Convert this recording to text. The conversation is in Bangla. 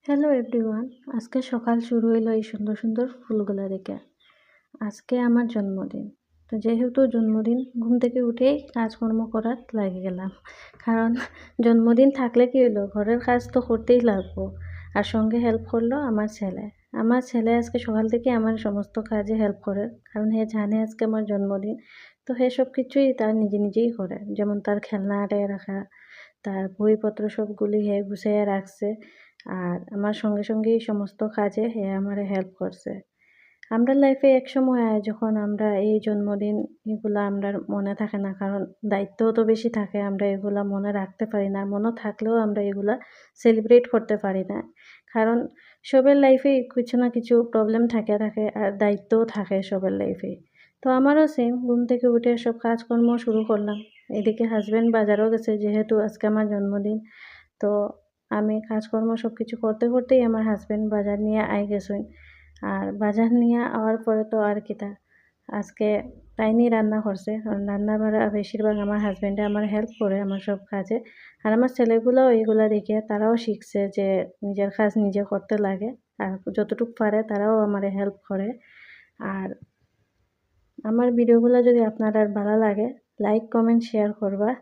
হ্যালো এভরিওয়ান, আজকে সকাল শুরু হইলো এই সুন্দর সুন্দর ফুলগুলা দেখে। আজকে আমার জন্মদিন। তো যেহেতু জন্মদিন, ঘুম থেকে উঠেই কাজকর্ম করার লাগে গেলাম। কারণ জন্মদিন থাকলে কি হইলো, ঘরের কাজ তো করতেই লাগবো। আর সঙ্গে হেল্প করলো আমার ছেলে। আমার ছেলে আজকে সকাল থেকে আমার সমস্ত কাজে হেল্প করে। কারণ হে জানে আজকে আমার জন্মদিন। তো হে সবকিছুই তার নিজেই করে। যেমন তার খেলনা আটায় রাখা, তার বইপত্র সবগুলি হে গুছাইয়া রাখছে। আর আমার সঙ্গেই সমস্ত কাজে হে আমারে হেল্প করছে। আমরা লাইফে একসময় আয় যখন আমরা এই জন্মদিন এগুলা আমরার মনে থাকে না। কারণ দায়িত্বও তো বেশি থাকে। আমরা এগুলা মনে রাখতে পারি না। মনে থাকলেও আমরা এগুলা সেলিব্রেট করতে পারি না। কারণ সবার লাইফেই কিছু না কিছু প্রবলেম থাকে আর দায়িত্বও থাকে সবার লাইফেই। তো আমারও সেম, ঘুম থেকে উঠে সব কাজকর্ম শুরু করলাম। এদিকে হাসব্যান্ড বাজারও গেছে যেহেতু আজকে আমার জন্মদিন। তো আমি কাজকর্ম সবকিছু করতেই আমার হাসব্যান্ড বাজার নিয়ে গেছইন। আর বাজার নিয়া আওয়ার পরে তো আর কিতা, আজকে তাইনি রান্না করছে। কারণ রান্না-বাড়া বেশিরভাগ আমার হাসব্যান্ডে আমার হেল্প করে আমার সব কাজে। আর আমার ছেলেগুলাও এগুলা দেখে তারাও শিখছে যে নিজের কাজ নিজে করতে লাগে। আর যতটুক পারে তারাও আমারে হেল্প করে। আর আমার ভিডিওগুলা যদি আপনার আর ভালো লাগে, লাইক, কমেন্ট, শেয়ার করবা।